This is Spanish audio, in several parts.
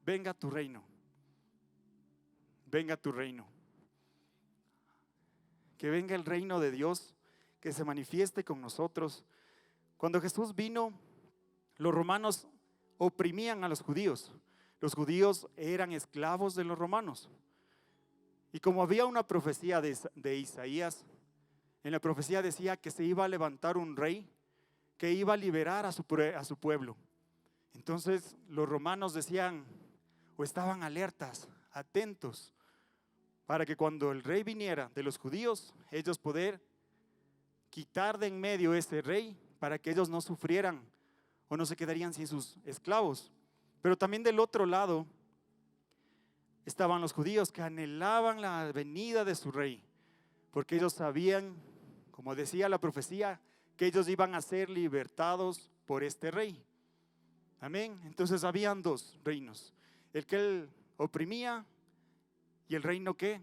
venga tu reino, venga tu reino. Que venga el reino de Dios, que se manifieste con nosotros. Cuando Jesús vino, los romanos oprimían a los judíos. Los judíos eran esclavos de los romanos. Y como había una profecía de Isaías, en la profecía decía que se iba a levantar un rey que iba a liberar a su pueblo. Entonces los romanos decían, o estaban alertas, atentos, para que cuando el rey viniera de los judíos, ellos poder quitar de en medio ese rey, para que ellos no sufrieran o no se quedarían sin sus esclavos. Pero también del otro lado estaban los judíos que anhelaban la venida de su rey, porque ellos sabían, como decía la profecía, que ellos iban a ser libertados por este rey. Amén. Entonces habían dos reinos, el que él oprimía y el reino que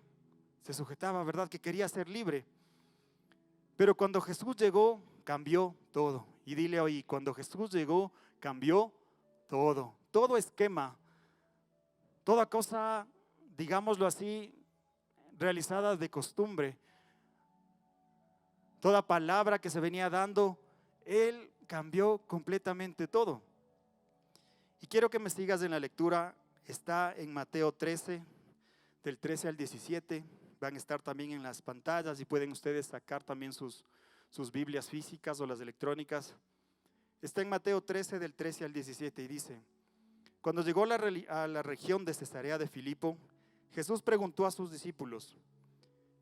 se sujetaba, ¿verdad? Que quería ser libre. Pero cuando Jesús llegó, cambió todo. Y dile hoy, cuando Jesús llegó, cambió todo. Todo esquema, toda cosa, digámoslo así, realizada de costumbre, toda palabra que se venía dando, Él cambió completamente todo. Y quiero que me sigas en la lectura, está en Mateo 13, del 13 al 17, van a estar también en las pantallas y pueden ustedes sacar también sus Biblias físicas o las electrónicas. Está en Mateo 13, del 13 al 17 y dice: Cuando llegó a la región de Cesarea de Filipo, Jesús preguntó a sus discípulos: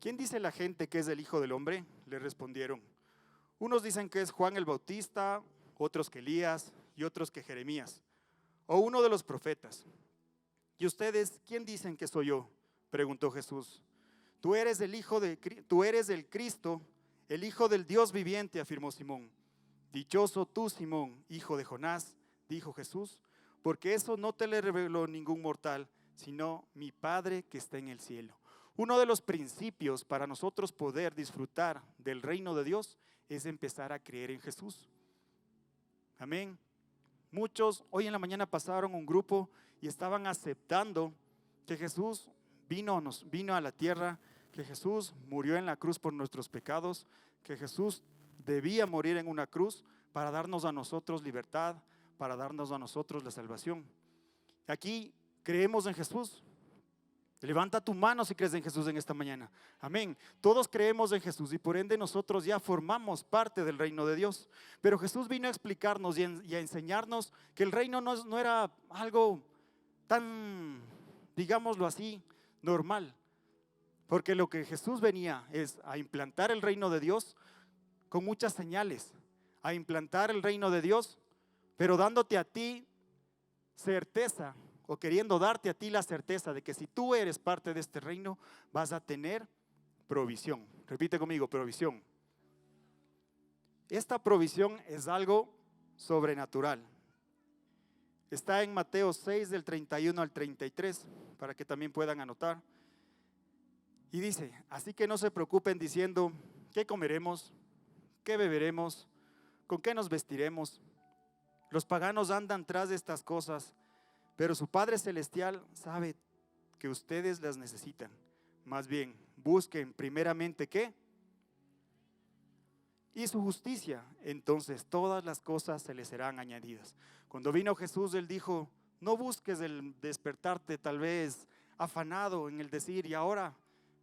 ¿quién dice la gente que es el Hijo del Hombre? Le respondieron: unos dicen que es Juan el Bautista, otros que Elías y otros que Jeremías, o uno de los profetas. ¿Y ustedes quién dicen que soy yo?, preguntó Jesús. Tú eres el Cristo, el Hijo del Dios viviente, afirmó Simón. Dichoso tú, Simón, hijo de Jonás, dijo Jesús, porque eso no te le reveló ningún mortal, sino mi Padre que está en el cielo. Uno de los principios para nosotros poder disfrutar del reino de Dios es empezar a creer en Jesús. Amén. Muchos hoy en la mañana pasaron un grupo y estaban aceptando que Jesús vino a la tierra, que Jesús murió en la cruz por nuestros pecados, que Jesús debía morir en una cruz para darnos a nosotros libertad, para darnos a nosotros la salvación. Aquí creemos en Jesús. Levanta tu mano si crees en Jesús en esta mañana. Amén. Todos creemos en Jesús y por ende nosotros ya formamos parte del reino de Dios. Pero Jesús vino a explicarnos y a enseñarnos que el reino no era algo tan, digámoslo así, normal. Porque lo que Jesús venía es a implantar el reino de Dios con muchas señales. A implantar el reino de Dios, pero dándote a ti certeza, o queriendo darte a ti la certeza de que si tú eres parte de este reino, vas a tener provisión. Repite conmigo, provisión. Esta provisión es algo sobrenatural. Está en Mateo 6, del 31 al 33, para que también puedan anotar. Y dice: así que no se preocupen diciendo, ¿qué comeremos? ¿Qué beberemos? ¿Con qué nos vestiremos? Los paganos andan tras de estas cosas, pero su Padre Celestial sabe que ustedes las necesitan. Más bien, busquen primeramente ¿qué? Y su justicia, entonces todas las cosas se les serán añadidas. Cuando vino Jesús, Él dijo: no busques el despertarte tal vez afanado en el decir, ¿y ahora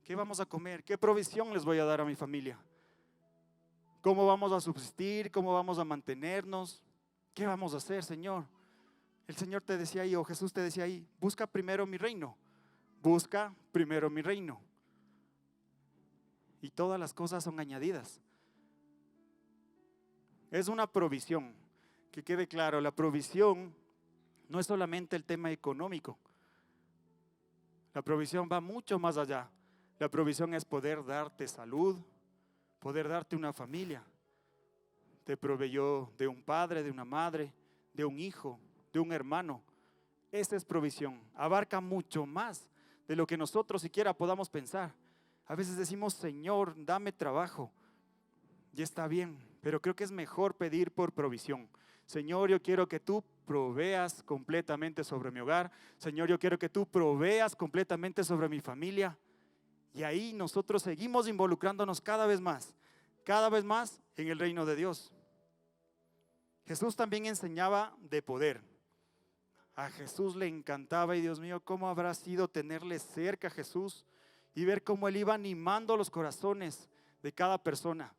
qué vamos a comer? ¿Qué provisión les voy a dar a mi familia? ¿Cómo vamos a subsistir? ¿Cómo vamos a mantenernos? ¿Qué vamos a hacer, Señor? El Señor te decía ahí, o Jesús te decía ahí: busca primero mi reino, busca primero mi reino. Y todas las cosas son añadidas. Es una provisión, que quede claro, la provisión no es solamente el tema económico. La provisión va mucho más allá. La provisión es poder darte salud, poder darte una familia. Te proveyó de un padre, de una madre, de un hijo, de un hermano. Esa es provisión. Abarca mucho más de lo que nosotros siquiera podamos pensar. A veces decimos: Señor, dame trabajo. Y está bien, pero creo que es mejor pedir por provisión. Señor, yo quiero que tú proveas completamente sobre mi hogar. Señor, yo quiero que tú proveas completamente sobre mi familia. Y ahí nosotros seguimos involucrándonos cada vez más en el reino de Dios. Jesús también enseñaba de poder. A Jesús le encantaba, y Dios mío, ¿cómo habrá sido tenerle cerca a Jesús y ver cómo Él iba animando los corazones de cada persona?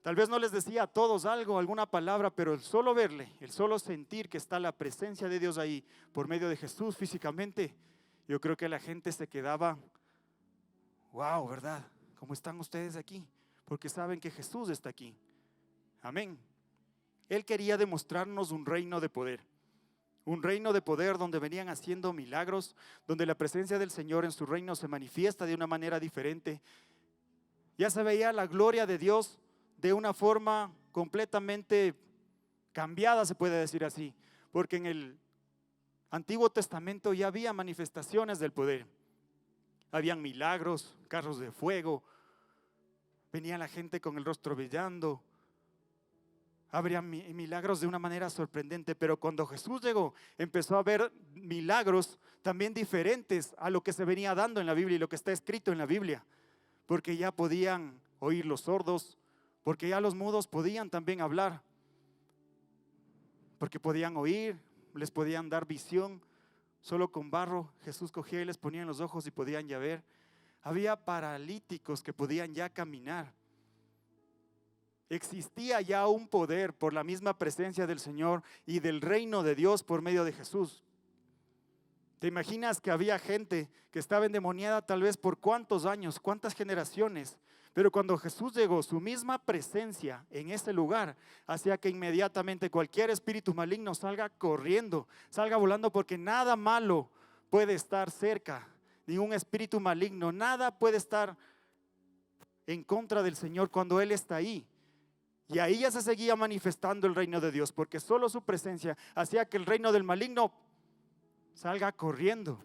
Tal vez no les decía a todos algo, alguna palabra, pero el solo verle, el solo sentir que está la presencia de Dios ahí por medio de Jesús físicamente, yo creo que la gente se quedaba, wow, ¿verdad? ¿Cómo están ustedes aquí? Porque saben que Jesús está aquí. Amén. Él quería demostrarnos un reino de poder. Un reino de poder donde venían haciendo milagros, donde la presencia del Señor en su reino se manifiesta de una manera diferente. Ya se veía la gloria de Dios de una forma completamente cambiada, se puede decir así, porque en el Antiguo Testamento ya había manifestaciones del poder. Habían milagros, carros de fuego, venía la gente con el rostro brillando. Habría milagros de una manera sorprendente, pero cuando Jesús llegó, empezó a ver milagros también diferentes a lo que se venía dando en la Biblia y lo que está escrito en la Biblia, porque ya podían oír los sordos, porque ya los mudos podían también hablar, porque podían oír, les podían dar visión. Solo con barro Jesús cogía y les ponía en los ojos y podían ya ver. Había paralíticos que podían ya caminar. Existía ya un poder por la misma presencia del Señor y del reino de Dios por medio de Jesús. ¿Te imaginas que había gente que estaba endemoniada tal vez por cuántos años, cuántas generaciones? Pero cuando Jesús llegó, su misma presencia en ese lugar hacía que inmediatamente cualquier espíritu maligno salga corriendo, salga volando, porque nada malo puede estar cerca, ningún espíritu maligno, nada puede estar en contra del Señor cuando Él está ahí. Y ahí ya se seguía manifestando el reino de Dios, porque solo su presencia hacía que el reino del maligno salga corriendo.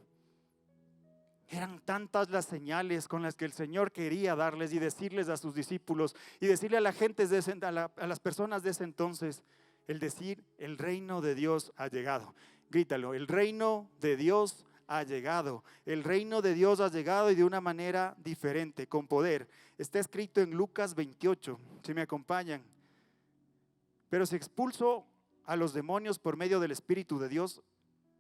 Eran tantas las señales con las que el Señor quería darles y decirles a sus discípulos y decirle a la gente, a las personas de ese entonces, el decir: el reino de Dios ha llegado. Grítalo: el reino de Dios ha llegado. El reino de Dios ha llegado, y de una manera diferente, con poder. Está escrito en Lucas 28, si me acompañan. Pero si expulso a los demonios por medio del Espíritu de Dios,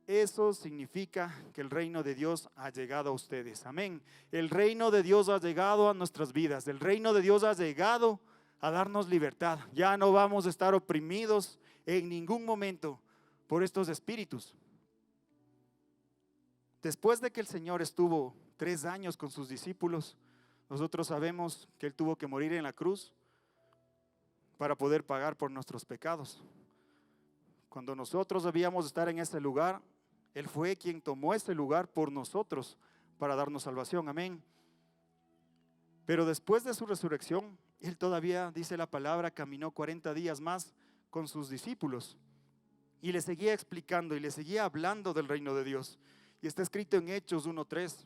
eso significa que el reino de Dios ha llegado a ustedes. Amén. El reino de Dios ha llegado a nuestras vidas. El reino de Dios ha llegado a darnos libertad. Ya no vamos a estar oprimidos en ningún momento por estos espíritus. Después de que el Señor estuvo 3 años con sus discípulos, nosotros sabemos que Él tuvo que morir en la cruz para poder pagar por nuestros pecados. Cuando nosotros debíamos estar en ese lugar, Él fue quien tomó ese lugar por nosotros para darnos salvación. Amén. Pero después de su resurrección, Él todavía, dice la palabra, caminó 40 días más con sus discípulos y le seguía explicando y le seguía hablando del reino de Dios. Y está escrito en Hechos 1:3.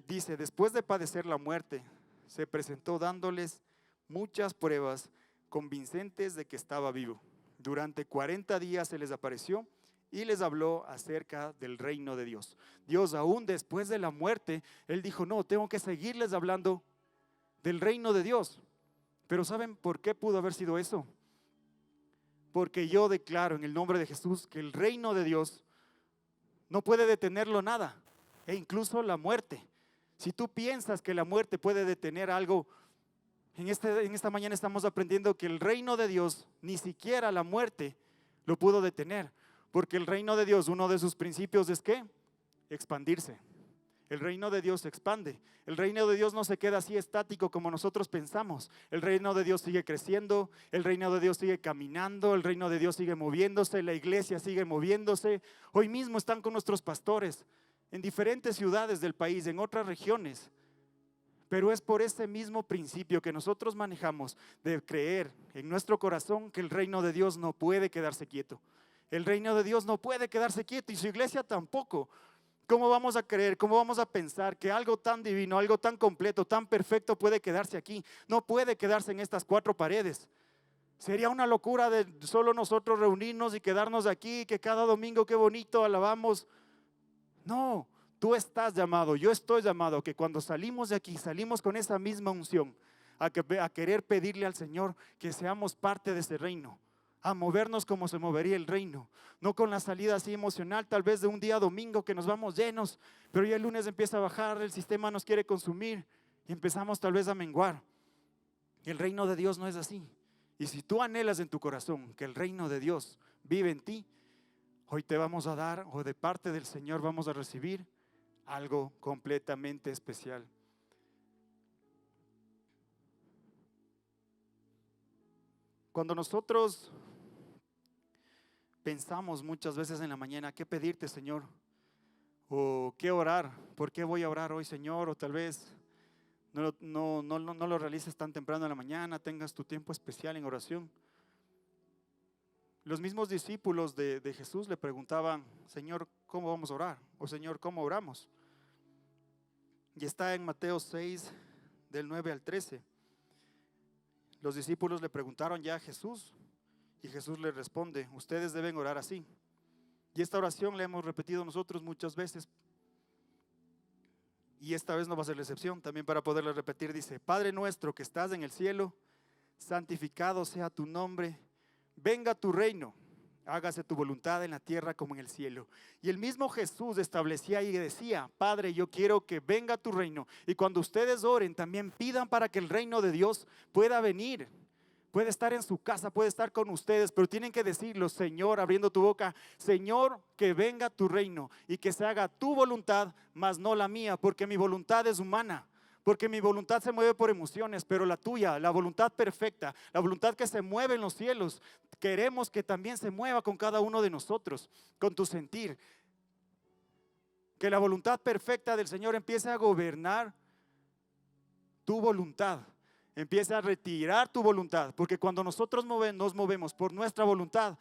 Dice: después de padecer la muerte, se presentó dándoles muchas pruebas convincentes de que estaba vivo. Durante 40 días se les apareció y les habló acerca del reino de Dios. Dios, aún después de la muerte, Él dijo: no, tengo que seguirles hablando del reino de Dios. Pero ¿saben por qué pudo haber sido eso? Porque yo declaro en el nombre de Jesús que el reino de Dios no puede detenerlo nada, e incluso la muerte. Si tú piensas que la muerte puede detener algo, en esta mañana estamos aprendiendo que el reino de Dios, ni siquiera la muerte lo pudo detener, porque el reino de Dios, uno de sus principios es ¿qué? Expandirse. El reino de Dios se expande. El reino de Dios no se queda así estático como nosotros pensamos. El reino de Dios sigue creciendo, el reino de Dios sigue caminando, el reino de Dios sigue moviéndose, la iglesia sigue moviéndose. Hoy mismo están con nuestros pastores en diferentes ciudades del país, en otras regiones. Pero es por ese mismo principio que nosotros manejamos de creer en nuestro corazón que el reino de Dios no puede quedarse quieto. El reino de Dios no puede quedarse quieto y su iglesia tampoco. ¿Cómo vamos a creer, cómo vamos a pensar que algo tan divino, algo tan completo, tan perfecto puede quedarse aquí? No puede quedarse en estas 4 paredes. Sería una locura de solo nosotros reunirnos y quedarnos aquí, que cada domingo qué bonito alabamos. No, tú estás llamado, yo estoy llamado, que cuando salimos de aquí, salimos con esa misma unción, a querer pedirle al Señor que seamos parte de ese reino, a movernos como se movería el reino, no con la salida así emocional, tal vez de un día domingo que nos vamos llenos, pero ya el lunes empieza a bajar, el sistema nos quiere consumir y empezamos tal vez a menguar. El reino de Dios no es así. Y si tú anhelas en tu corazón que el reino de Dios vive en ti, hoy te vamos a dar, o de parte del Señor vamos a recibir algo completamente especial. Cuando nosotros pensamos muchas veces en la mañana, ¿qué pedirte, Señor? O ¿qué orar? ¿Por qué voy a orar hoy, Señor? O tal vez no lo realices tan temprano en la mañana, tengas tu tiempo especial en oración. Los mismos discípulos de Jesús le preguntaban, Señor, ¿cómo vamos a orar? O Señor, ¿cómo oramos? Y está en Mateo 6, del 9 al 13. Los discípulos le preguntaron ya a Jesús y Jesús les responde, ustedes deben orar así. Y esta oración la hemos repetido nosotros muchas veces. Y esta vez no va a ser la excepción, también para poderla repetir dice, Padre nuestro que estás en el cielo, santificado sea tu nombre, venga tu reino, hágase tu voluntad en la tierra como en el cielo. Y el mismo Jesús establecía y decía, Padre, yo quiero que venga tu reino. Y cuando ustedes oren, también pidan para que el reino de Dios pueda venir. Puede estar en su casa, puede estar con ustedes, pero tienen que decirlo, Señor, abriendo tu boca, Señor, que venga tu reino y que se haga tu voluntad, mas no la mía, porque mi voluntad es humana. Porque mi voluntad se mueve por emociones, pero la tuya, la voluntad perfecta, la voluntad que se mueve en los cielos, queremos que también se mueva con cada uno de nosotros, con tu sentir. Que la voluntad perfecta del Señor empiece a gobernar tu voluntad, empiece a retirar tu voluntad, porque cuando nosotros nos movemos por nuestra voluntad,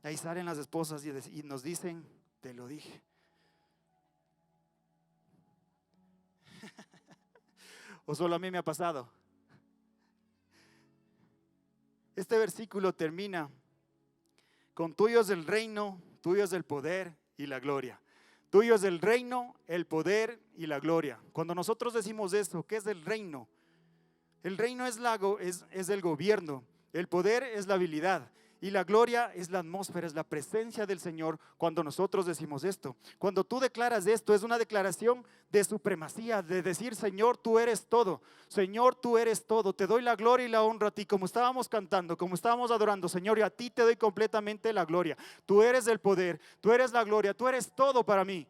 ahí salen las esposas y nos dicen, te lo dije. ¿O solo a mí me ha pasado? Este versículo termina con tuyo es el reino, tuyo es el poder y la gloria. Tuyo es el reino, el poder y la gloria. Cuando nosotros decimos eso, ¿qué es el reino? El reino es el gobierno, el poder es la habilidad y la gloria es la atmósfera, es la presencia del Señor cuando nosotros decimos esto. Cuando tú declaras esto, es una declaración de supremacía, de decir, Señor, tú eres todo. Señor, tú eres todo. Te doy la gloria y la honra a ti, como estábamos cantando, como estábamos adorando, Señor, y a ti te doy completamente la gloria. Tú eres el poder, tú eres la gloria, tú eres todo para mí.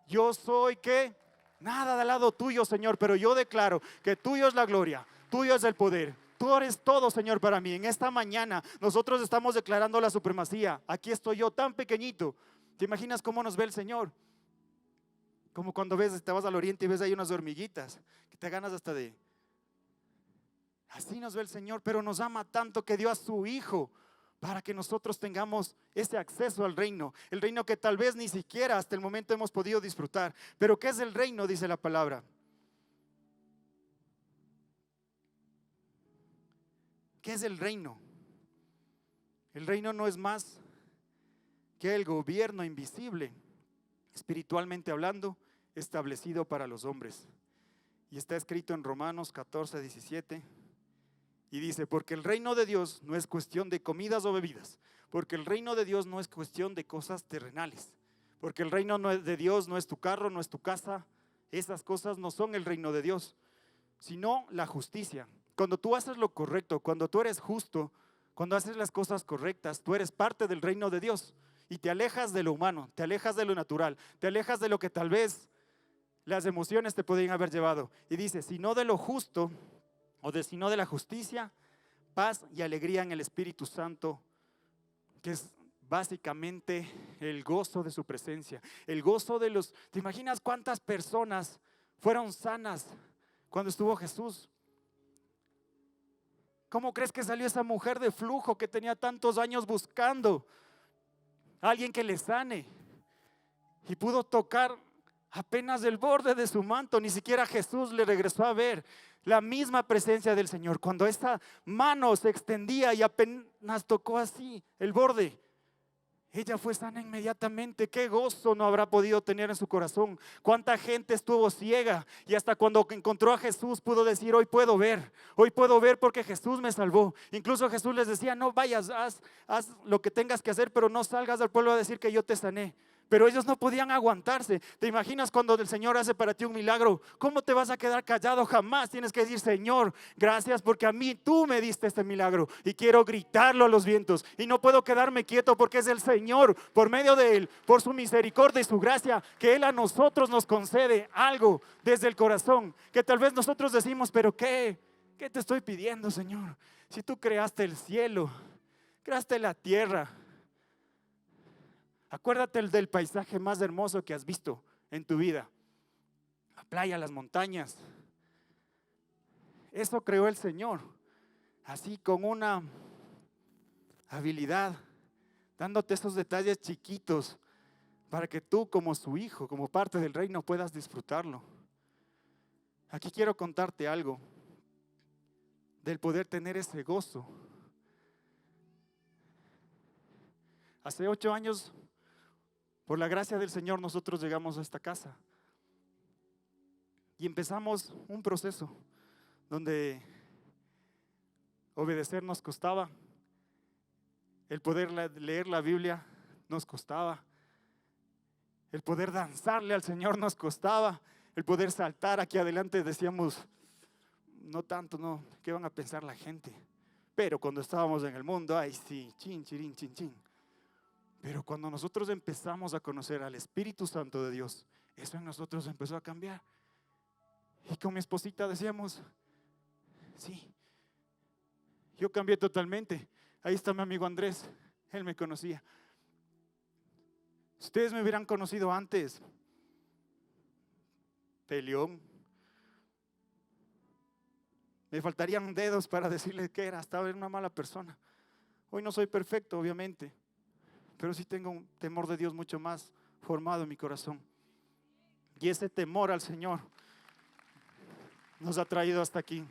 Yo soy, ¿qué? Nada del lado tuyo, Señor, pero yo declaro que tuyo es la gloria, tuyo es el poder. Tú eres todo, Señor, para mí. En esta mañana nosotros estamos declarando la supremacía. Aquí estoy yo tan pequeñito. ¿Te imaginas cómo nos ve el Señor? Como cuando te vas al oriente y ves ahí unas hormiguitas, que te ganas hasta de... Así nos ve el Señor, pero nos ama tanto que dio a su Hijo para que nosotros tengamos ese acceso al reino. El reino que tal vez ni siquiera hasta el momento hemos podido disfrutar. Pero ¿qué es el reino? Dice la palabra. ¿Qué es el reino? El reino no es más que el gobierno invisible, espiritualmente hablando, establecido para los hombres. Y está escrito en Romanos 14, 17. Y dice, porque el reino de Dios no es cuestión de comidas o bebidas, porque el reino de Dios no es cuestión de cosas terrenales, porque el reino de Dios no es tu carro, no es tu casa, esas cosas no son el reino de Dios, sino la justicia. Cuando tú haces lo correcto, cuando tú eres justo, cuando haces las cosas correctas, tú eres parte del reino de Dios y te alejas de lo humano, te alejas de lo natural, te alejas de lo que tal vez las emociones te podrían haber llevado. Y dice, sino de lo justo sino de la justicia, paz y alegría en el Espíritu Santo, que es básicamente el gozo de su presencia, el gozo de los... ¿Te imaginas cuántas personas fueron sanas cuando estuvo Jesús? ¿Cómo crees que salió esa mujer de flujo que tenía tantos años buscando a alguien que le sane? Y pudo tocar Apenas el borde de su manto, ni siquiera Jesús le regresó a ver. La misma presencia del Señor, cuando esta mano se extendía y apenas tocó así el borde, ella fue sana inmediatamente. Qué gozo no habrá podido tener en su corazón. Cuánta gente estuvo ciega y hasta cuando encontró a Jesús pudo decir: hoy puedo ver porque Jesús me salvó. Incluso Jesús les decía: no vayas, haz lo que tengas que hacer, pero no salgas al pueblo a decir que yo te sané. Pero ellos no podían aguantarse. ¿Te imaginas cuando el Señor hace para ti un milagro? ¿Cómo te vas a quedar callado? Jamás. Tienes que decir: Señor, gracias porque a mí tú me diste este milagro y quiero gritarlo a los vientos. Y no puedo quedarme quieto porque es el Señor, por medio de Él, por su misericordia y su gracia, que Él a nosotros nos concede algo desde el corazón, que tal vez nosotros decimos: pero ¿qué te estoy pidiendo, Señor? Si tú creaste el cielo, creaste la tierra. Acuérdate del paisaje más hermoso que has visto en tu vida: la playa, las montañas. Eso creó el Señor, así con una habilidad, dándote esos detalles chiquitos para que tú, como su hijo, como parte del reino, puedas disfrutarlo. Aquí quiero contarte algo del poder tener ese gozo. Hace 8 años, por la gracia del Señor, nosotros llegamos a esta casa y empezamos un proceso donde obedecer nos costaba, el poder leer la Biblia nos costaba, el poder danzarle al Señor nos costaba, el poder saltar aquí adelante decíamos: no tanto, no, ¿qué van a pensar la gente? Pero cuando estábamos en el mundo, ay sí, chin, chirin, chin, chin. Pero cuando nosotros empezamos a conocer al Espíritu Santo de Dios, eso en nosotros empezó a cambiar. Y con mi esposita decíamos: sí, yo cambié totalmente. Ahí está mi amigo Andrés, él me conocía. Ustedes me hubieran conocido antes, peleón. Me faltarían dedos para decirle que estaba en una mala persona. Hoy no soy perfecto, obviamente, pero sí tengo un temor de Dios mucho más formado en mi corazón. Y ese temor al Señor nos ha traído hasta aquí.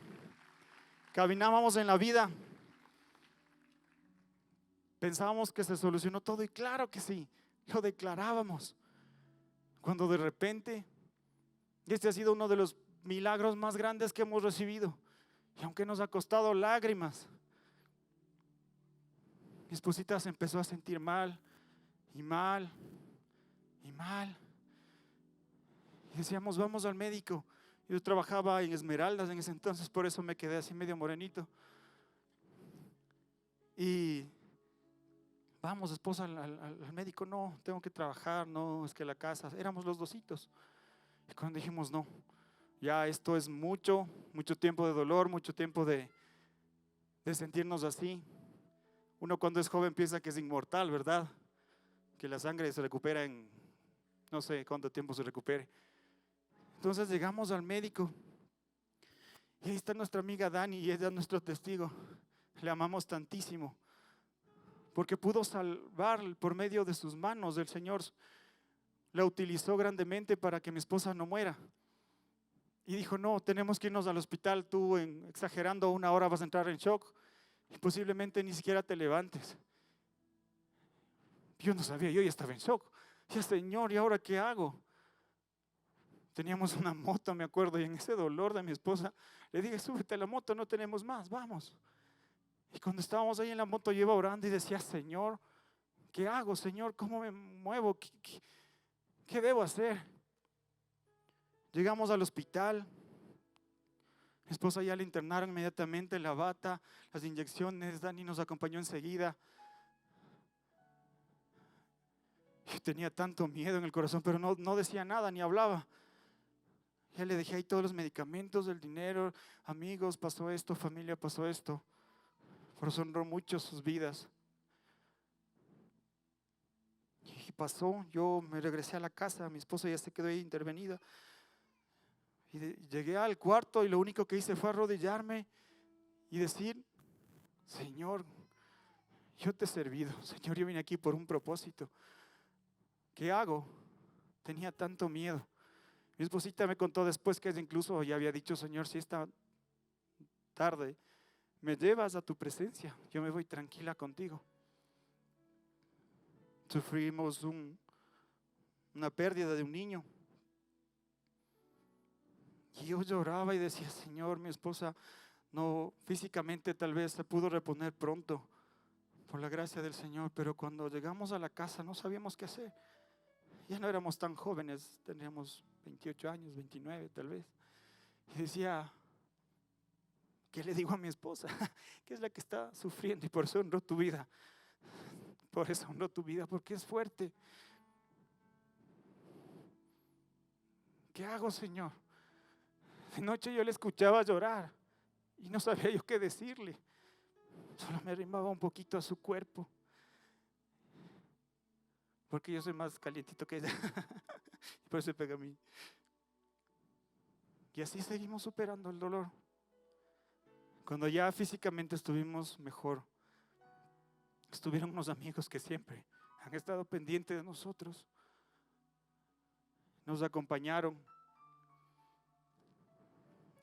Caminábamos en la vida, pensábamos que se solucionó todo, y claro que sí, lo declarábamos. Cuando de repente, este ha sido uno de los milagros más grandes que hemos recibido, y aunque nos ha costado lágrimas, mi esposita se empezó a sentir mal y mal y mal. Y decíamos: vamos al médico. Yo trabajaba en Esmeraldas en ese entonces, por eso me quedé así medio morenito. Y vamos, esposa, al médico. No, tengo que trabajar, no, es que la casa. Éramos los dositos. Y cuando dijimos: no, ya esto es mucho tiempo de dolor, mucho tiempo de sentirnos así. Uno cuando es joven piensa que es inmortal, ¿verdad? Que la sangre se recupera en no sé cuánto tiempo se recupere. Entonces llegamos al médico y ahí está nuestra amiga Dani, y ella es nuestro testigo. Le amamos tantísimo porque pudo salvar por medio de sus manos. El Señor la utilizó grandemente para que mi esposa no muera. Y dijo: no, tenemos que irnos al hospital. Tú, exagerando, 1 hora vas a entrar en shock y posiblemente ni siquiera te levantes. Yo no sabía, yo ya estaba en shock. Ya, Señor, ¿y ahora qué hago? Teníamos una moto, me acuerdo, y en ese dolor de mi esposa le dije: súbete a la moto, no tenemos más, vamos. Y cuando estábamos ahí en la moto, yo iba orando y decía: Señor, ¿qué hago, Señor? ¿Cómo me muevo? ¿Qué debo hacer? Llegamos al hospital. Mi esposa ya la internaron inmediatamente, la bata, las inyecciones. Dani nos acompañó enseguida. Yo tenía tanto miedo en el corazón, pero no decía nada, ni hablaba. Ya le dejé ahí todos los medicamentos, el dinero: amigos, pasó esto, familia, pasó esto. Por eso honró mucho sus vidas. Y pasó, yo me regresé a la casa, mi esposa ya se quedó ahí intervenida. Y llegué al cuarto y lo único que hice fue arrodillarme y decir: Señor, yo te he servido. Señor, yo vine aquí por un propósito. ¿Qué hago? Tenía tanto miedo. Mi esposita me contó después que ella incluso ya había dicho: Señor, si esta tarde me llevas a tu presencia, yo me voy tranquila contigo. Sufrimos una pérdida de un niño. Y yo lloraba y decía: Señor, mi esposa no físicamente tal vez se pudo reponer pronto por la gracia del Señor, pero cuando llegamos a la casa no sabíamos qué hacer. Ya no éramos tan jóvenes, teníamos 28 años, 29 tal vez. Y decía: ¿qué le digo a mi esposa? Que es la que está sufriendo, y por eso honró tu vida. Por eso honró tu vida, porque es fuerte. ¿Qué hago, Señor? De noche yo le escuchaba llorar y no sabía yo qué decirle. Solo me arrimaba un poquito a su cuerpo, porque yo soy más calientito que ella. Por eso se pega a mí. Y así seguimos superando el dolor. Cuando ya físicamente estuvimos mejor, estuvieron unos amigos que siempre han estado pendientes de nosotros. Nos acompañaron.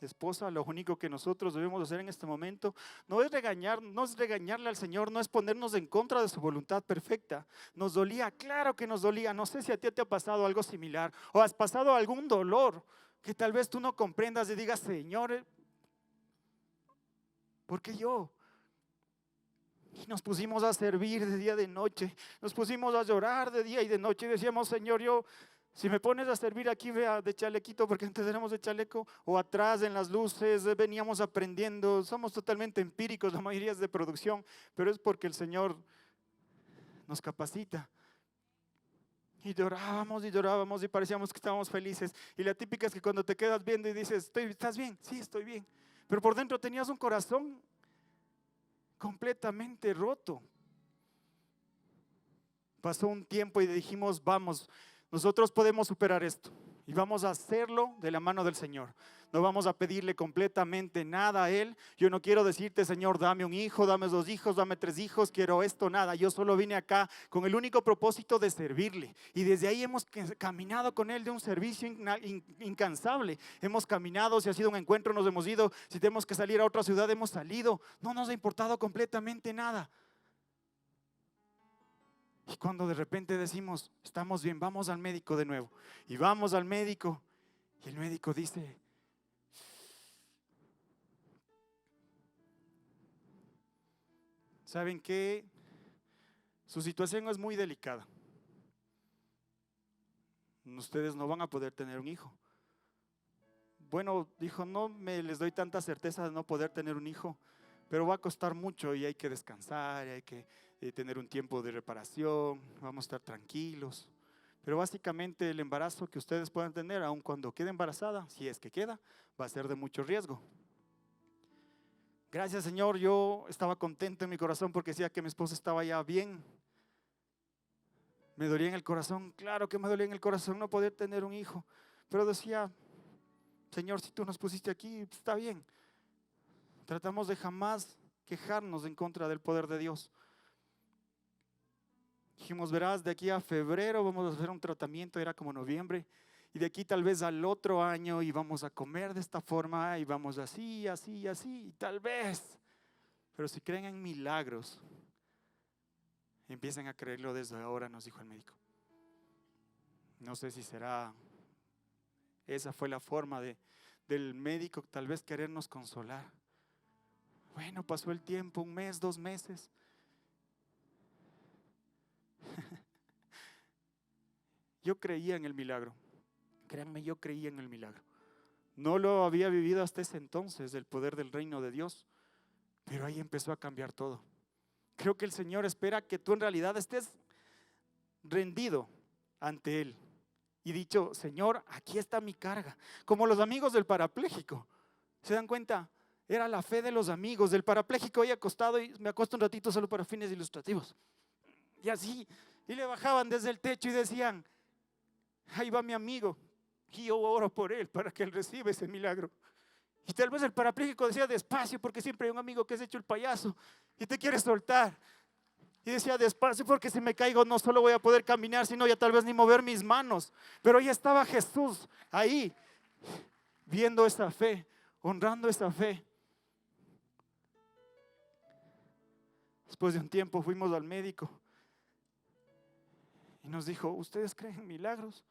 Esposa, lo único que nosotros debemos hacer en este momento no es regañarle al Señor, no es ponernos en contra de su voluntad perfecta. Nos dolía, claro que nos dolía. No sé si a ti te ha pasado algo similar, o has pasado algún dolor que tal vez tú no comprendas y digas: Señor, ¿por qué yo? Y nos pusimos a servir de día y de noche, nos pusimos a llorar de día y de noche y decíamos: Señor, si me pones a servir aquí, vea, de chalequito, porque antes éramos de chaleco, o atrás en las luces, veníamos aprendiendo. Somos totalmente empíricos, la mayoría es de producción, pero es porque el Señor nos capacita. Y llorábamos y parecíamos que estábamos felices. Y la típica es que cuando te quedas viendo y dices: ¿estás bien? Sí, estoy bien. Pero por dentro tenías un corazón completamente roto. Pasó un tiempo y dijimos: vamos, nosotros podemos superar esto y vamos a hacerlo de la mano del Señor. No vamos a pedirle completamente nada a Él. Yo no quiero decirte: Señor, dame un hijo, dame 2 hijos, dame 3 hijos, quiero esto, nada. Yo solo vine acá con el único propósito de servirle. Y desde ahí hemos caminado con Él de un servicio incansable. Hemos caminado, si ha sido un encuentro nos hemos ido, si tenemos que salir a otra ciudad hemos salido. No nos ha importado completamente nada. Y cuando de repente decimos: estamos bien, vamos al médico de nuevo. Y vamos al médico y el médico dice: ¿saben qué? Su situación es muy delicada. Ustedes no van a poder tener un hijo. Bueno, dijo, no les doy tanta certeza de no poder tener un hijo, pero va a costar mucho y hay que descansar, y hay que tener un tiempo de reparación, vamos a estar tranquilos. Pero básicamente el embarazo que ustedes puedan tener, aun cuando quede embarazada, si es que queda, va a ser de mucho riesgo. Gracias, Señor, yo estaba contento en mi corazón porque decía que mi esposa estaba ya bien. Me dolía en el corazón, claro que me dolía en el corazón no poder tener un hijo, pero decía: Señor, si tú nos pusiste aquí, está bien. Tratamos de jamás quejarnos en contra del poder de Dios. Dijimos: verás, de aquí a febrero vamos a hacer un tratamiento, era como noviembre, y de aquí tal vez al otro año y vamos a comer de esta forma y vamos así, así, así, y tal vez. Pero si creen en milagros, empiecen a creerlo desde ahora, nos dijo el médico. No sé si esa fue la forma del médico, tal vez querernos consolar. Bueno, pasó el tiempo, 1 mes, 2 meses. Yo creía en el milagro. Créanme, yo creía en el milagro. No lo había vivido hasta ese entonces, el poder del reino de Dios, pero ahí empezó a cambiar todo. Creo que el Señor espera que tú en realidad estés rendido ante Él y dicho: Señor, aquí está mi carga. Como los amigos del parapléjico, ¿se dan cuenta? Era la fe de los amigos del parapléjico ahí acostado, y me acuesto un ratito solo para fines ilustrativos. Y así, y le bajaban desde el techo y decían: ahí va mi amigo, y yo oro por él para que él reciba ese milagro. Y tal vez el parapléjico decía: despacio, porque siempre hay un amigo que es hecho el payaso y te quiere soltar. Y decía, despacio, porque si me caigo no solo voy a poder caminar, sino ya tal vez ni mover mis manos. Pero ya estaba Jesús ahí, viendo esa fe, honrando esa fe. Después de un tiempo fuimos al médico y nos dijo, ¿ustedes creen en milagros?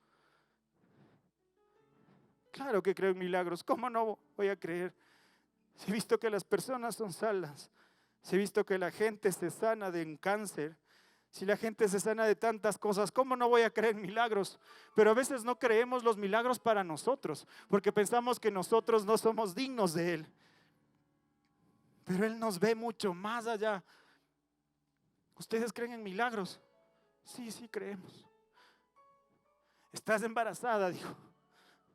Claro que creo en milagros. ¿Cómo no voy a creer? Si he visto que las personas son salvas, si he visto que la gente se sana de un cáncer, si la gente se sana de tantas cosas, ¿cómo no voy a creer en milagros? Pero a veces no creemos los milagros para nosotros, porque pensamos que nosotros no somos dignos de Él. Pero Él nos ve mucho más allá. ¿Ustedes creen en milagros? Sí, sí creemos. Estás embarazada, dijo.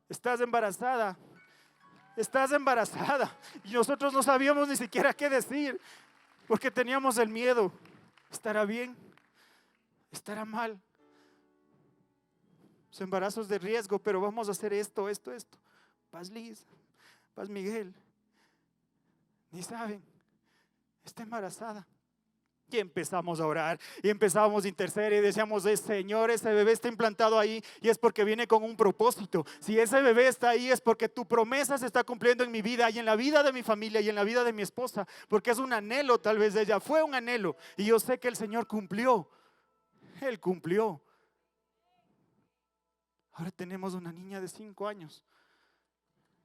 Estás embarazada. Estás embarazada. Y nosotros no sabíamos ni siquiera qué decir, porque teníamos el miedo. ¿Estará bien? ¿Estará mal? Los embarazos de riesgo, pero vamos a hacer esto. Paz Liz, Paz Miguel. Ni saben. Está embarazada. Y empezamos a orar y empezamos a interceder y decíamos, Señor, ese bebé está implantado ahí y es porque viene con un propósito. Si ese bebé está ahí es porque tu promesa se está cumpliendo en mi vida y en la vida de mi familia y en la vida de mi esposa, porque es un anhelo tal vez de ella, fue un anhelo y yo sé que el Señor cumplió. Él cumplió. Ahora tenemos una niña de 5 años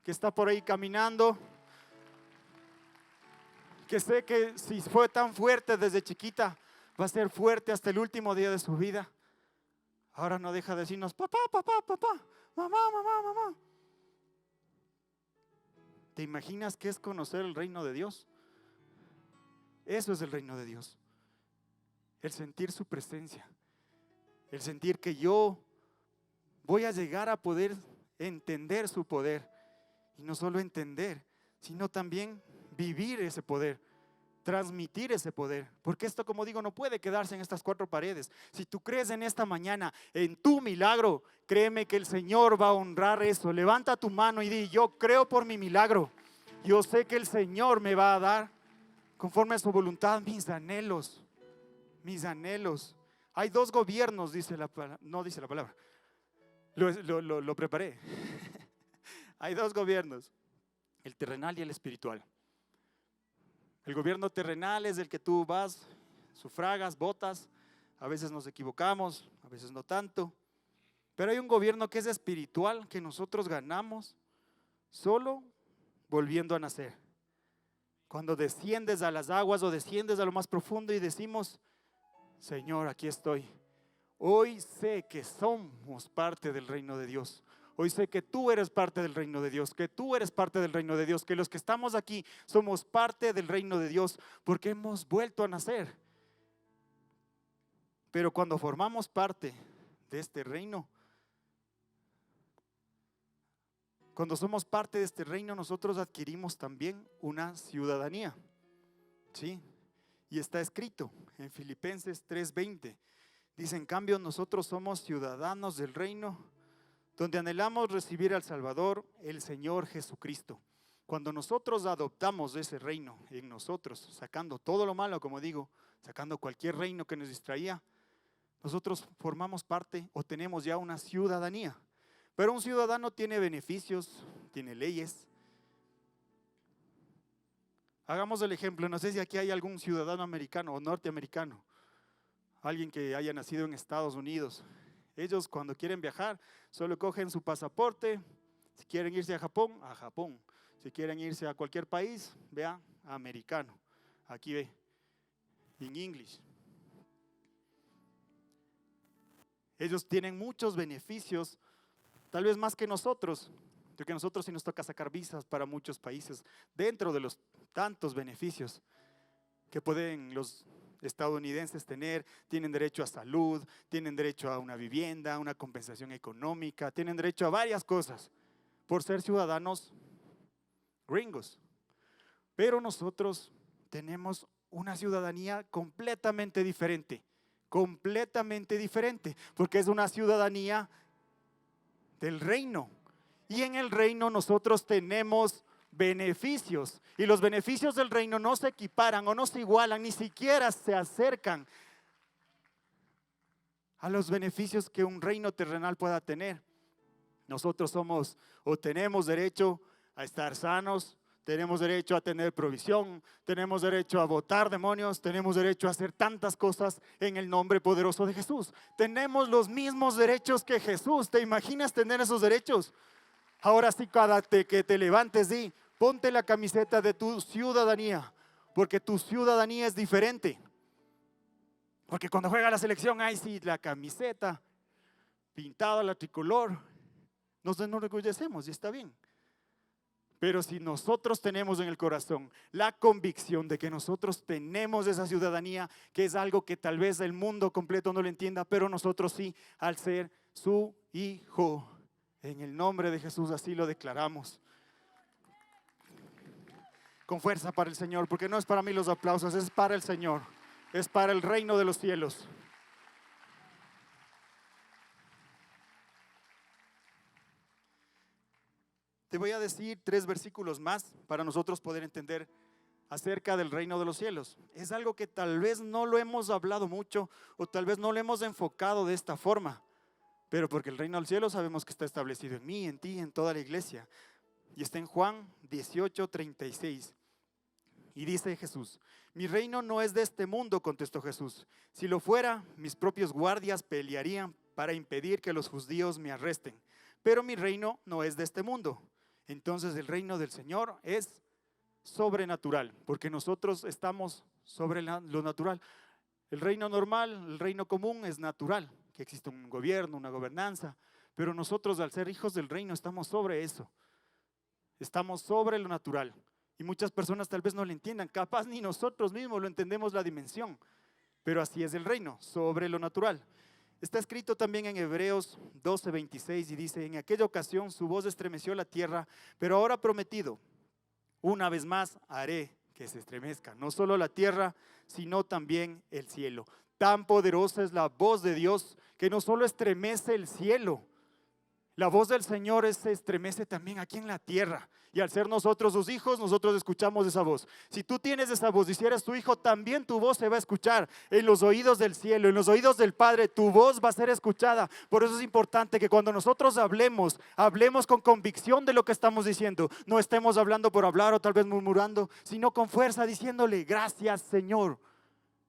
que está por ahí caminando, que sé que si fue tan fuerte desde chiquita, va a ser fuerte hasta el último día de su vida. Ahora no deja de decirnos, papá, mamá. ¿Te imaginas qué es conocer el reino de Dios? Eso es el reino de Dios. El sentir su presencia, el sentir que yo voy a llegar a poder entender su poder. Y no solo entender, sino también vivir ese poder, transmitir ese poder, porque esto, como digo, no puede quedarse en estas 4 paredes. Si tú crees en esta mañana en tu milagro, créeme que el Señor va a honrar eso. Levanta tu mano y di, yo creo por mi milagro, yo sé que el Señor me va a dar conforme a su voluntad mis anhelos. Hay 2 gobiernos, no dice la palabra, lo preparé. Hay 2 gobiernos, el terrenal y el espiritual. El gobierno terrenal es el que tú vas, sufragas, votas, a veces nos equivocamos, a veces no tanto, pero hay un gobierno que es espiritual, que nosotros ganamos solo volviendo a nacer. Cuando desciendes a las aguas o desciendes a lo más profundo y decimos, Señor, aquí estoy. Hoy sé que somos parte del reino de Dios. Hoy sé que tú eres parte del reino de Dios, que tú eres parte del reino de Dios, que los que estamos aquí somos parte del reino de Dios porque hemos vuelto a nacer. Pero cuando formamos parte de este reino, cuando somos parte de este reino, nosotros adquirimos también una ciudadanía. ¿Sí? Y está escrito en Filipenses 3:20. Dice, en cambio, nosotros somos ciudadanos del reino, donde anhelamos recibir al Salvador, el Señor Jesucristo. Cuando nosotros adoptamos ese reino en nosotros, sacando todo lo malo, como digo, sacando cualquier reino que nos distraía, nosotros formamos parte o tenemos ya una ciudadanía. Pero un ciudadano tiene beneficios, tiene leyes. Hagamos el ejemplo, no sé si aquí hay algún ciudadano americano o norteamericano, alguien que haya nacido en Estados Unidos. Ellos cuando quieren viajar solo cogen su pasaporte. Si quieren irse a Japón, a Japón. Si quieren irse a cualquier país, vea, americano. Aquí ve, en English. Ellos tienen muchos beneficios, tal vez más que nosotros, porque a nosotros sí nos toca sacar visas para muchos países, dentro de los tantos beneficios que pueden los estadounidenses tener. Tienen derecho a salud, tienen derecho a una vivienda, una compensación económica, tienen derecho a varias cosas por ser ciudadanos gringos. Pero nosotros tenemos una ciudadanía completamente diferente, porque es una ciudadanía del reino. Y en el reino nosotros tenemos beneficios, y los beneficios del reino no se equiparan o no se igualan, ni siquiera se acercan a los beneficios que un reino terrenal pueda tener. Nosotros somos o tenemos derecho a estar sanos, tenemos derecho a tener provisión, tenemos derecho a botar demonios, tenemos derecho a hacer tantas cosas en el nombre poderoso de Jesús. Tenemos los mismos derechos que Jesús. ¿Te imaginas tener esos derechos? Ahora sí, cada que te levantes, ponte la camiseta de tu ciudadanía, porque tu ciudadanía es diferente. Porque cuando juega la selección, ay sí, la camiseta pintada, la tricolor, nos enorgullecemos y está bien. Pero si nosotros tenemos en el corazón la convicción de que nosotros tenemos esa ciudadanía, que es algo que tal vez el mundo completo no lo entienda, pero nosotros sí, al ser su hijo, en el nombre de Jesús así lo declaramos. Con fuerza para el Señor, porque no es para mí los aplausos, es para el Señor, es para el reino de los cielos. Te voy a decir 3 versículos más para nosotros poder entender acerca del reino de los cielos. Es algo que tal vez no lo hemos hablado mucho o tal vez no lo hemos enfocado de esta forma, pero porque el reino del cielo sabemos que está establecido en mí, en ti, en toda la iglesia. Y está en Juan 18:36. Y dice Jesús: mi reino no es de este mundo, contestó Jesús. Si lo fuera, mis propios guardias pelearían para impedir que los judíos me arresten. Pero mi reino no es de este mundo. Entonces el reino del Señor es sobrenatural, porque nosotros estamos sobre lo natural. El reino normal, el reino común es natural, que existe un gobierno, una gobernanza, pero nosotros al ser hijos del reino estamos sobre eso, estamos sobre lo natural. Y muchas personas tal vez no lo entiendan, capaz ni nosotros mismos lo entendemos la dimensión, pero así es el reino, sobre lo natural. Está escrito también en Hebreos 12:26 y dice: en aquella ocasión su voz estremeció la tierra, pero ahora ha prometido, una vez más haré que se estremezca, no solo la tierra, sino también el cielo. Tan poderosa es la voz de Dios que no solo estremece el cielo, la voz del Señor se estremece también aquí en la tierra. Y al ser nosotros sus hijos, nosotros escuchamos esa voz. Si tú tienes esa voz y si eres tu hijo, también tu voz se va a escuchar en los oídos del cielo, en los oídos del Padre. Tu voz va a ser escuchada. Por eso es importante que cuando nosotros hablemos, hablemos con convicción de lo que estamos diciendo. No estemos hablando por hablar o tal vez murmurando, sino con fuerza diciéndole: gracias, Señor.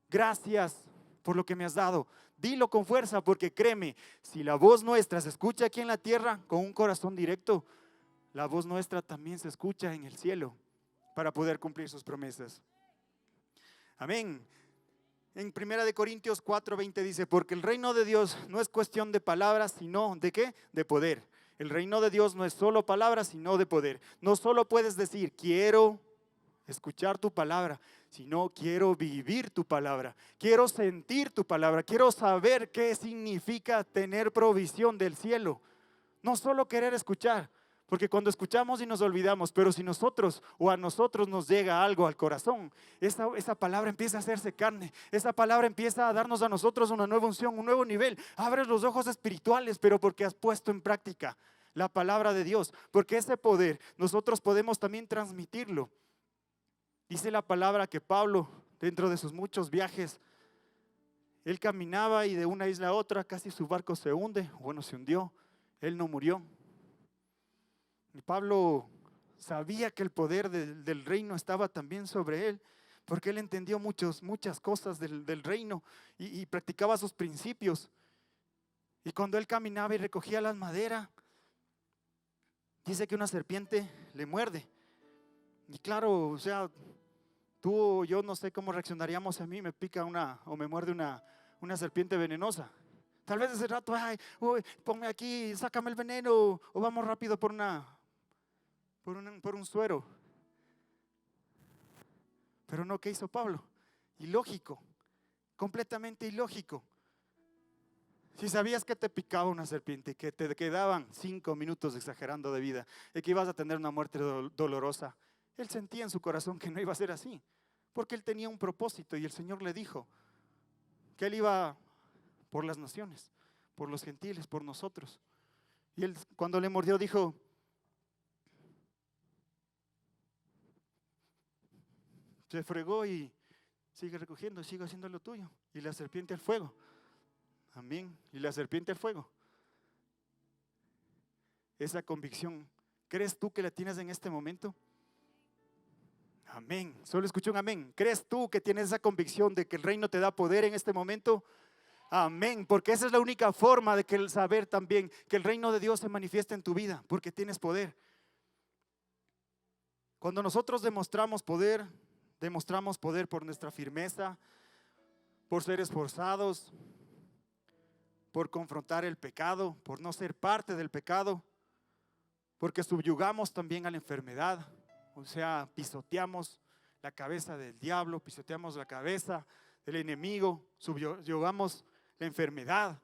Gracias por lo que me has dado. Dilo con fuerza, porque créeme, si la voz nuestra se escucha aquí en la tierra con un corazón directo, la voz nuestra también se escucha en el cielo para poder cumplir sus promesas. Amén. En 1 Corintios 4:20 dice: porque el reino de Dios no es cuestión de palabras, sino ¿de qué? De poder. El reino de Dios no es solo palabras, sino de poder. No solo puedes decir quiero escuchar tu palabra, sino quiero vivir tu palabra, quiero sentir tu palabra, quiero saber qué significa tener provisión del cielo. No solo querer escuchar, porque cuando escuchamos y nos olvidamos, pero si nosotros o a nosotros nos llega algo al corazón, esa palabra empieza a hacerse carne, esa palabra empieza a darnos a nosotros una nueva unción, un nuevo nivel. Abres los ojos espirituales, pero porque has puesto en práctica la palabra de Dios, porque ese poder nosotros podemos también transmitirlo. Dice la palabra que Pablo, dentro de sus muchos viajes, él caminaba y de una isla a otra casi su barco se hunde. Bueno, se hundió, él no murió. Y Pablo sabía que el poder del reino estaba también sobre él, porque él entendió muchas cosas del reino y practicaba sus principios. Y cuando él caminaba y recogía las maderas, dice que una serpiente le muerde. Y claro, o sea, tú o yo no sé cómo reaccionaríamos. A mí me pica o me muerde una serpiente venenosa. Tal vez ese rato, ay, uy, ponme aquí, sácame el veneno, o vamos rápido por un suero. Pero no, ¿qué hizo Pablo? Ilógico, completamente ilógico. Si sabías que te picaba una serpiente, que te quedaban 5 minutos exagerando de vida, y que ibas a tener una muerte dolorosa, él sentía en su corazón que no iba a ser así, porque él tenía un propósito y el Señor le dijo que él iba por las naciones, por los gentiles, por nosotros. Y él, cuando le mordió, dijo: se fregó y sigue recogiendo, sigue haciendo lo tuyo. Y la serpiente al fuego. Amén. Y la serpiente al fuego. Esa convicción, ¿crees tú que la tienes en este momento? Amén. Solo escuché un amén. ¿Crees tú que tienes esa convicción de que el reino te da poder en este momento? Amén. Porque esa es la única forma de que el saber también que el reino de Dios se manifiesta en tu vida, porque tienes poder. Cuando nosotros demostramos poder por nuestra firmeza, por ser esforzados, por confrontar el pecado, por no ser parte del pecado, porque subyugamos también a la enfermedad, o sea, pisoteamos la cabeza del diablo, pisoteamos la cabeza del enemigo, subyugamos la enfermedad,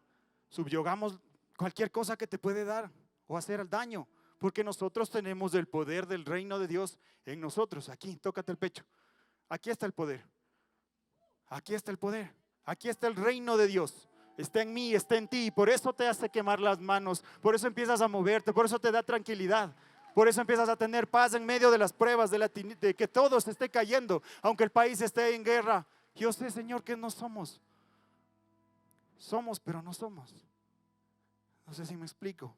subyugamos cualquier cosa que te puede dar o hacer daño, porque nosotros tenemos el poder del reino de Dios en nosotros. Aquí, tócate el pecho. Aquí está el poder. Aquí está el poder. Aquí está el reino de Dios. Está en mí, está en ti, y por eso te hace quemar las manos, por eso empiezas a moverte, por eso te da tranquilidad, por eso empiezas a tener paz en medio de las pruebas, de que todo se esté cayendo, aunque el país esté en guerra. Yo sé, Señor, que no somos. Somos, pero no somos. No sé si me explico.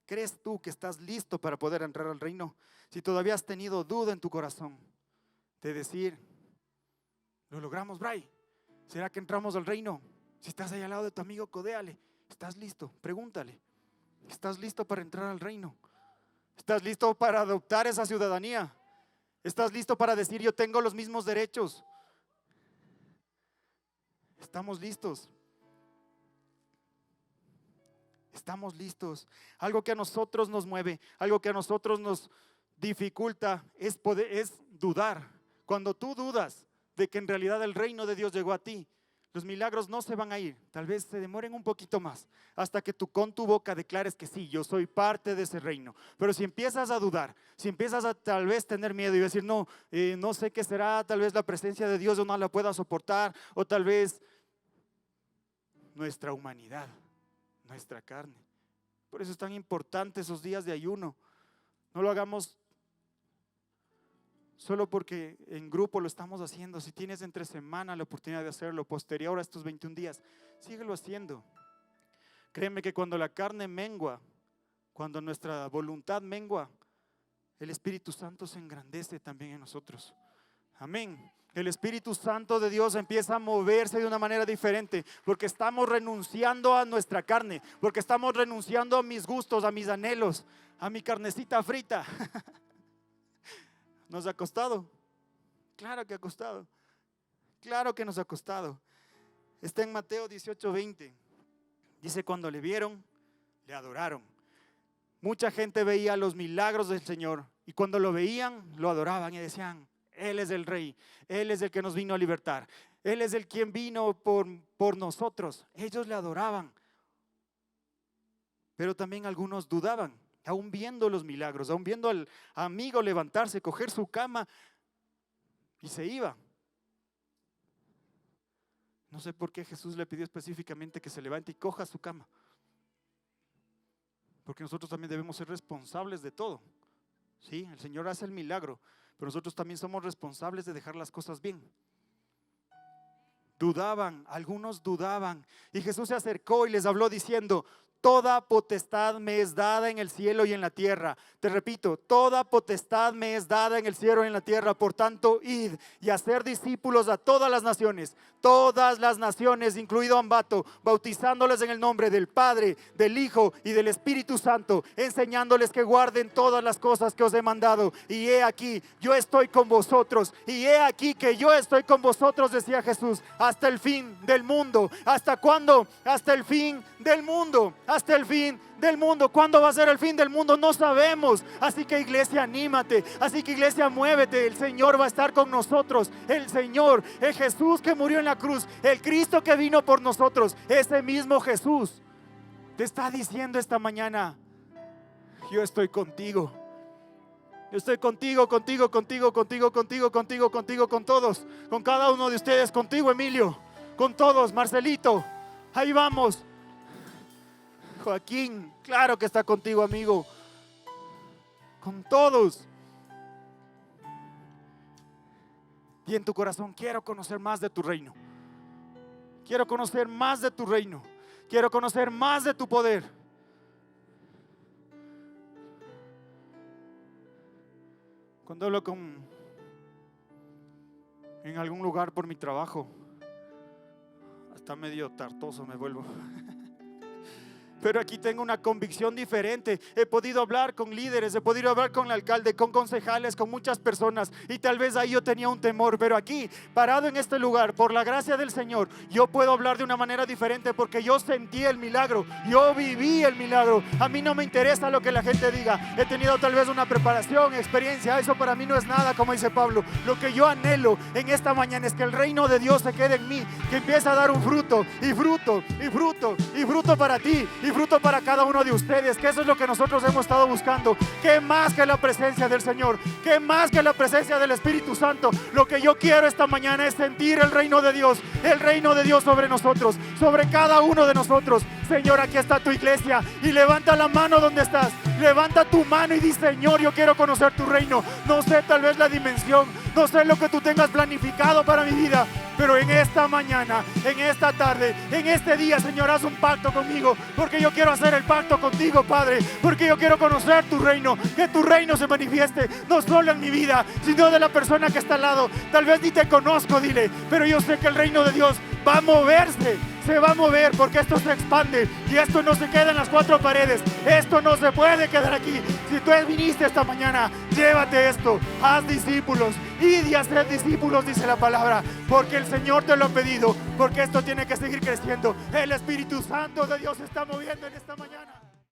¿Crees tú que estás listo para poder entrar al reino? Si todavía has tenido duda en tu corazón de decir, ¿lo logramos, Bray? ¿Será que entramos al reino? Si estás ahí al lado de tu amigo, codéale. ¿Estás listo? Pregúntale. ¿Estás listo para entrar al reino? ¿Estás listo para adoptar esa ciudadanía? ¿Estás listo para decir, yo tengo los mismos derechos? Estamos listos. Estamos listos. Algo que a nosotros nos mueve, algo que a nosotros nos dificulta es dudar. Cuando tú dudas de que en realidad el reino de Dios llegó a ti, los milagros no se van a ir. Tal vez se demoren un poquito más hasta que tú con tu boca declares que sí, yo soy parte de ese reino. Pero si empiezas a dudar, si empiezas a tal vez tener miedo y decir no, no sé qué será, tal vez la presencia de Dios yo no la pueda soportar, o tal vez nuestra humanidad, nuestra carne. Por eso es tan importante esos días de ayuno. No lo hagamos solo porque en grupo lo estamos haciendo. Si tienes entre semana la oportunidad de hacerlo, posterior a estos 21 días, síguelo haciendo. Créeme que cuando la carne mengua, cuando nuestra voluntad mengua, el Espíritu Santo se engrandece también en nosotros. Amén. El Espíritu Santo de Dios empieza a moverse de una manera diferente, porque estamos renunciando a nuestra carne, porque estamos renunciando a mis gustos, a mis anhelos, a mi carnecita frita. ¿Nos ha costado? Claro que ha costado. Claro que nos ha costado. Está en Mateo 18:20. Dice, cuando le vieron, le adoraron. Mucha gente veía los milagros del Señor y cuando lo veían, lo adoraban y decían, Él es el Rey, Él es el que nos vino a libertar, Él es el quien vino por nosotros. Ellos le adoraban. Pero también algunos dudaban. Aún viendo los milagros, aún viendo al amigo levantarse, coger su cama y se iba. No sé por qué Jesús le pidió específicamente que se levante y coja su cama. Porque nosotros también debemos ser responsables de todo. Sí, el Señor hace el milagro, pero nosotros también somos responsables de dejar las cosas bien. Dudaban, algunos dudaban. Y Jesús se acercó y les habló diciendo, toda potestad me es dada en el cielo y en la tierra. Te repito, toda potestad me es dada en el cielo y en la tierra. Por tanto, id y hacer discípulos a todas las naciones, incluido Ambato, bautizándoles en el nombre del Padre, del Hijo y del Espíritu Santo, enseñándoles que guarden todas las cosas que os he mandado. Y he aquí, yo estoy con vosotros. Y he aquí que yo estoy con vosotros, decía Jesús, hasta el fin del mundo. ¿Hasta cuándo? Hasta el fin del mundo. Hasta el fin del mundo. ¿Cuándo va a ser el fin del mundo? No sabemos. Así que iglesia, anímate. Así que iglesia, muévete. El Señor va a estar con nosotros. El Señor, el Jesús que murió en la cruz, el Cristo que vino por nosotros, ese mismo Jesús te está diciendo esta mañana, yo estoy contigo. Yo estoy contigo, con todos, con cada uno de ustedes, contigo Emilio, con todos, Marcelito, ahí vamos. Joaquín, claro que está contigo, amigo. Con todos. Y en tu corazón, quiero conocer más de tu reino. Quiero conocer más de tu reino. Quiero conocer más de tu poder. Cuando hablo en algún lugar por mi trabajo, hasta medio tartoso me vuelvo. Pero aquí tengo una convicción diferente. He podido hablar con líderes, he podido hablar con el alcalde, con concejales, con muchas personas, y tal vez ahí yo tenía un temor, pero aquí, parado en este lugar, por la gracia del Señor, yo puedo hablar de una manera diferente, porque yo sentí el milagro, yo viví el milagro. A mí no me interesa lo que la gente diga. He tenido tal vez una preparación, experiencia, eso para mí no es nada, como dice Pablo. Lo que yo anhelo en esta mañana es que el reino de Dios se quede en mí, que empiece a dar un fruto, y fruto, y fruto, y fruto para ti, y fruto para cada uno de ustedes, que eso es lo que nosotros hemos estado buscando. ¿Qué más que la presencia del Señor? ¿Qué más que la presencia del Espíritu Santo? Lo que yo quiero esta mañana es sentir el reino de Dios sobre nosotros, sobre cada uno de nosotros. Señor, aquí está tu iglesia, y levanta la mano donde estás, levanta tu mano y di: Señor, yo quiero conocer tu reino. No sé tal vez la dimensión, no sé lo que tú tengas planificado para mi vida, pero en esta mañana, en esta tarde, en este día, Señor, haz un pacto conmigo, porque yo quiero hacer el pacto contigo, Padre, porque yo quiero conocer tu reino, que tu reino se manifieste, no solo en mi vida, sino de la persona que está al lado. Tal vez ni te conozco, dile, pero yo sé que el reino de Dios va a moverse, se va a mover, porque esto se expande, y esto no se queda en las cuatro paredes, esto no se puede quedar aquí. Si tú viniste esta mañana, llévate esto, haz discípulos, id y haced discípulos, dice la palabra, porque el Señor te lo ha pedido, porque esto tiene que seguir creciendo. El Espíritu Santo de Dios se está moviendo en esta mañana.